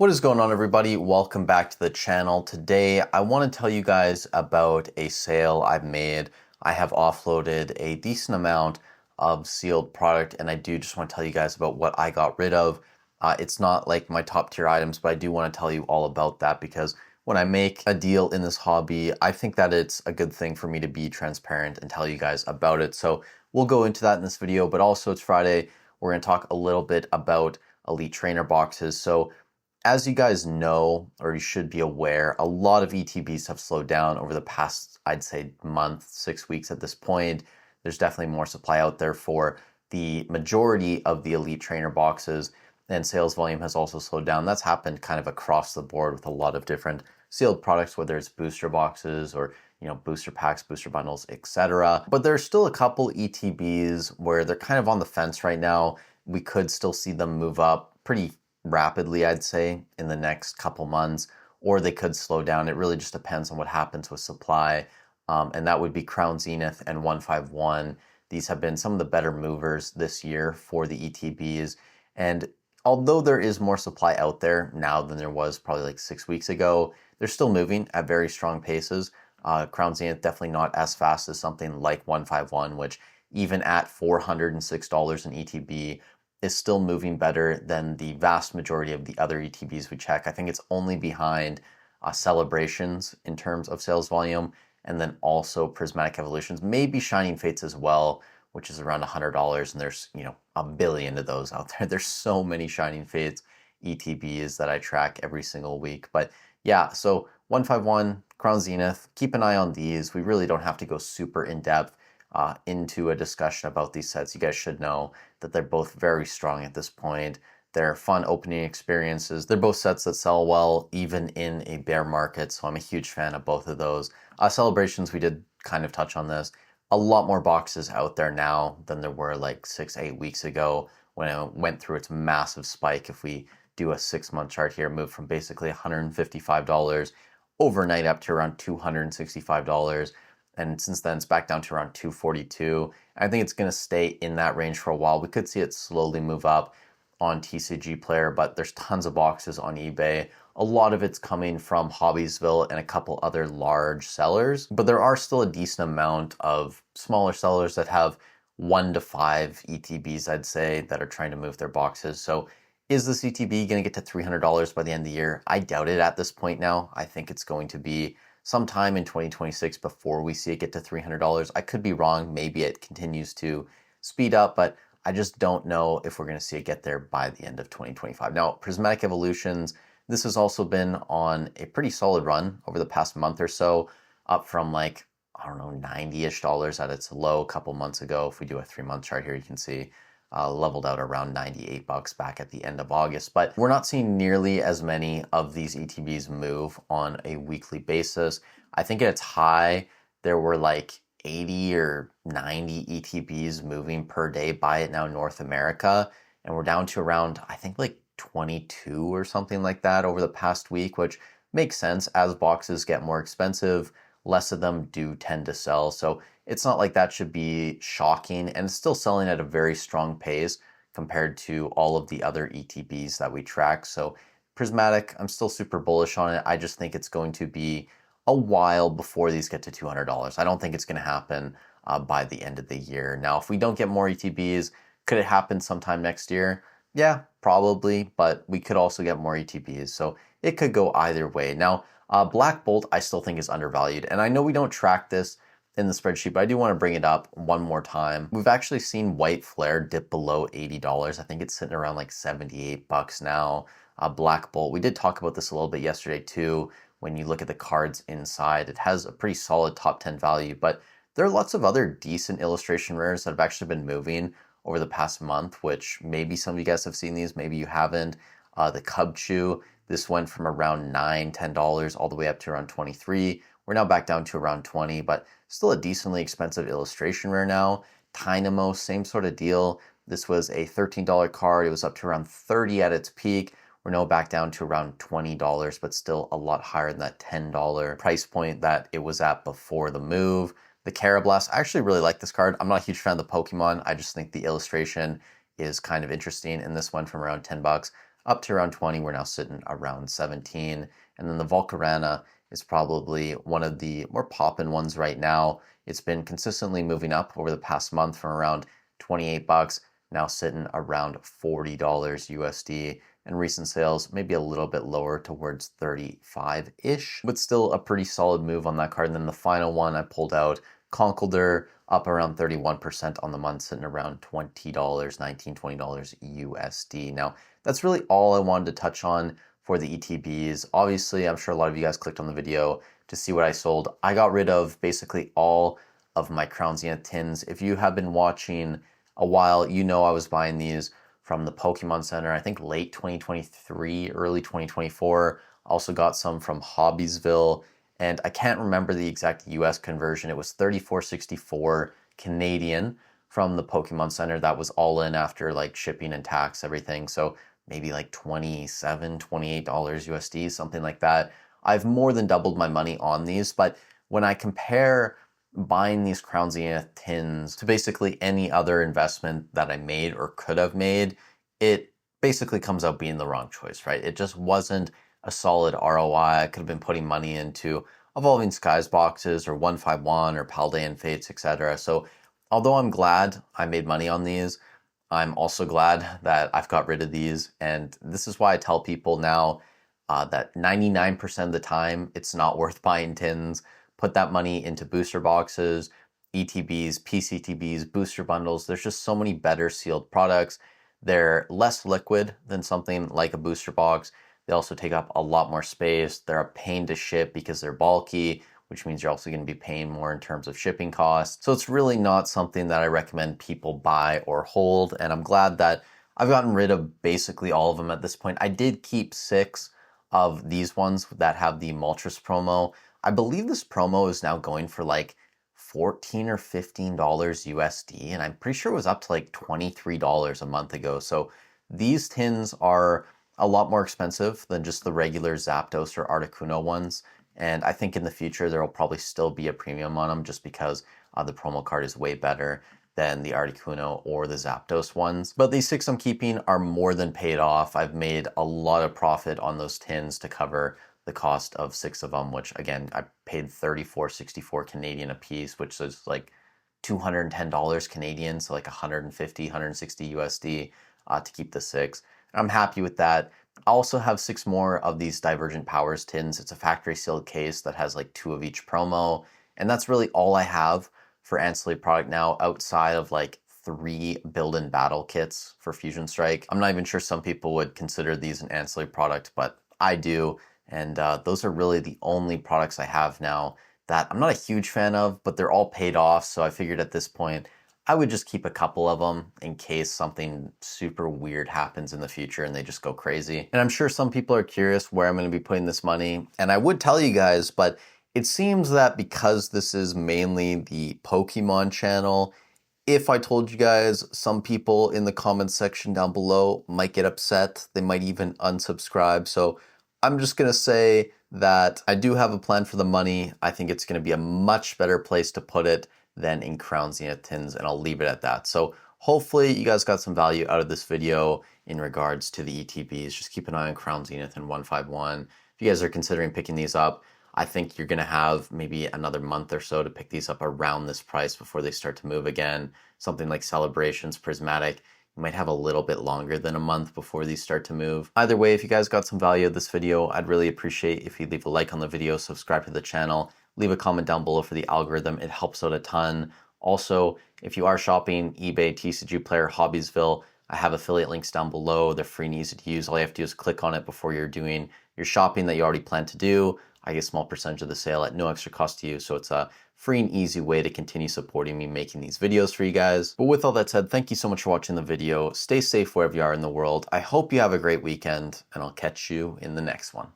What is going on, everybody? Welcome back to the channel. Today I want to tell you guys about a sale I've made. I have offloaded a decent amount of sealed product, and I do just want to tell you guys about what I got rid of. It's not like my top tier items, but I do want to tell you all about that because when I make a deal in this hobby, I think that it's a good thing for me to be transparent and tell you guys about it. So we'll go into that in this video, but also it's Friday. We're going to talk a little bit about elite trainer boxes. So as you guys know, or you should be aware, a lot of ETBs have slowed down over the past, I'd say, month, 6 weeks at this point. There's definitely more supply out there for the majority of the elite trainer boxes, and sales volume has also slowed down. That's happened kind of across the board with a lot of different sealed products, whether it's booster boxes or booster packs, booster bundles, etc. But there's still a couple ETBs where they're kind of on the fence right now. We could still see them move up pretty rapidly, I'd say, in the next couple months, or they could slow down. It really just depends on what happens with supply. And that would be Crown Zenith and 151. These have been some of the better movers this year for the ETBs. And although there is more supply out there now than there was probably like 6 weeks ago, they're still moving at very strong paces. Crown Zenith definitely not as fast as something like 151, which even at $406 in ETB is still moving better than the vast majority of the other ETBs we check. I think it's only behind Celebrations in terms of sales volume, and then also Prismatic Evolutions, maybe Shining Fates as well, which is around $100, and there's a billion of those out there. There's so many Shining Fates ETBs that I track every single week. But yeah, so 151, Crown Zenith, keep an eye on these. We really don't have to go super in depth into a discussion about these sets. You guys should know that they're both very strong at this point. They're fun opening experiences. They're both sets that sell well even in a bear market, so I'm a huge fan of both of those. Celebrations, we did kind of touch on this. A lot more boxes out there now than there were like 6-8 weeks ago when it went through its massive spike. If we do a 6-month chart here, moved from basically $155 overnight up to around $265. And since then, it's back down to around 242. I think it's going to stay in that range for a while. We could see it slowly move up on TCG Player, but there's tons of boxes on eBay. A lot of it's coming from Hobbiesville and a couple other large sellers, but there are still a decent amount of smaller sellers that have 1 to 5 ETBs, I'd say, that are trying to move their boxes. So is this ETB going to get to $300 by the end of the year? I doubt it at this point now. I think it's going to be sometime in 2026 before we see it get to $300. I could be wrong. Maybe it continues to speed up, but I just don't know if we're going to see it get there by the end of 2025. Now, Prismatic Evolutions, this has also been on a pretty solid run over the past month or so, up from like, I don't know, $90-ish at its low a couple months ago. If we do a 3-month chart here, you can see leveled out around $98 back at the end of August. But we're not seeing nearly as many of these ETBs move on a weekly basis. I think at its high, there were like 80 or 90 ETBs moving per day by it now in North America. And we're down to around, I think like 22 or something like that over the past week, which makes sense. As boxes get more expensive, less of them do tend to sell. So it's not like that should be shocking, and it's still selling at a very strong pace compared to all of the other ETBs that we track. So Prismatic, I'm still super bullish on it. I just think it's going to be a while before these get to $200. I don't think it's going to happen by the end of the year. Now, if we don't get more ETBs, could it happen sometime next year? Yeah, probably, but we could also get more ETBs. So it could go either way. Now, Black Bolt, I still think is undervalued. And I know we don't track this in the spreadsheet, but I do want to bring it up one more time. We've actually seen White Flare dip below $80. I think it's sitting around like $78 now. Black Bolt, we did talk about this a little bit yesterday too. When you look at the cards inside, it has a pretty solid top 10 value, but there are lots of other decent illustration rares that have actually been moving over the past month, which maybe some of you guys have seen these, maybe you haven't. The Cub Chew, this went from around $9, $10 all the way up to around 23. We're now back down to around 20, but still a decently expensive illustration rare now. Tynamo, same sort of deal. This was a $13 card. It was up to around 30 at its peak. We're now back down to around $20, but still a lot higher than that $10 price point that it was at before the move. The Carablast, I actually really like this card. I'm not a huge fan of the Pokemon. I just think the illustration is kind of interesting, and this went from around $10 up to around 20. We're now sitting around 17. And then the Volcarana is probably one of the more poppin' ones right now. It's been consistently moving up over the past month from around 28 bucks, now sitting around $40 USD. And recent sales maybe a little bit lower towards 35-ish, but still a pretty solid move on that card. And then the final one I pulled out, Conkeldurr, up around 31% on the month, sitting around $20, $19, $20 USD. Now, that's really all I wanted to touch on for the ETBs. Obviously, I'm sure a lot of you guys clicked on the video to see what I sold. I got rid of basically all of my Crown Zenith tins. If you have been watching a while, you know I was buying these from the Pokemon Center, I think late 2023, early 2024. Also got some from Hobbiesville, and I can't remember the exact US conversion. It was 34.64 Canadian from the Pokemon Center. That was all in after like shipping and tax, everything. So maybe like $27, $28 USD, something like that. I've more than doubled my money on these, but when I compare buying these Crown Zenith tins to basically any other investment that I made or could have made, it basically comes out being the wrong choice, right? It just wasn't a solid ROI. I could have been putting money into Evolving Skies boxes or 151 or Paldean Fates, etc. So although I'm glad I made money on these, I'm also glad that I've got rid of these. And this is why I tell people now that 99% of the time, it's not worth buying tins. Put that money into booster boxes, ETBs, PCTBs, booster bundles. There's just so many better sealed products. They're less liquid than something like a booster box. They also take up a lot more space. They're a pain to ship because they're bulky, which means you're also going to be paying more in terms of shipping costs. So it's really not something that I recommend people buy or hold. And I'm glad that I've gotten rid of basically all of them at this point. I did keep 6 of these ones that have the Moltres promo. I believe this promo is now going for like $14 or $15 USD, and I'm pretty sure it was up to like $23 a month ago. So these tins are a lot more expensive than just the regular Zapdos or Articuno ones. And I think in the future, there will probably still be a premium on them just because the promo card is way better than the Articuno or the Zapdos ones. But these 6 I'm keeping are more than paid off. I've made a lot of profit on those tins to cover the cost of 6 of them, which again, I paid 34.64 Canadian a piece, which is like $210 Canadian, so like 150, 160 USD to keep the 6. I'm happy with that. I also have 6 more of these Divergent Powers tins. It's a factory sealed case that has like 2 of each promo. And that's really all I have for ancillary product now outside of like 3 build-in battle kits for Fusion Strike. I'm not even sure some people would consider these an ancillary product, but I do. And those are really the only products I have now that I'm not a huge fan of, but they're all paid off. So I figured at this point, I would just keep a couple of them in case something super weird happens in the future and they just go crazy. And I'm sure some people are curious where I'm going to be putting this money. And I would tell you guys, but it seems that because this is mainly the Pokemon channel, if I told you guys, some people in the comments section down below might get upset. They might even unsubscribe. So I'm just going to say that I do have a plan for the money. I think it's going to be a much better place to put it than in Crown Zenith tins, and I'll leave it at that. So hopefully you guys got some value out of this video in regards to the ETBs. Just keep an eye on Crown Zenith and 151. If you guys are considering picking these up, I think you're going to have maybe another month or so to pick these up around this price before they start to move again. Something like Celebrations, Prismatic, you might have a little bit longer than a month before these start to move. Either way, if you guys got some value of this video, I'd really appreciate if you leave a like on the video, subscribe to the channel, leave a comment down below for the algorithm. It helps out a ton. Also, if you are shopping eBay, TCG Player, Hobbiesville, I have affiliate links down below. They're free and easy to use. All you have to do is click on it before you're doing your shopping that you already plan to do. I get a small percentage of the sale at no extra cost to you. So it's a free and easy way to continue supporting me making these videos for you guys. But with all that said, thank you so much for watching the video. Stay safe wherever you are in the world. I hope you have a great weekend, and I'll catch you in the next one.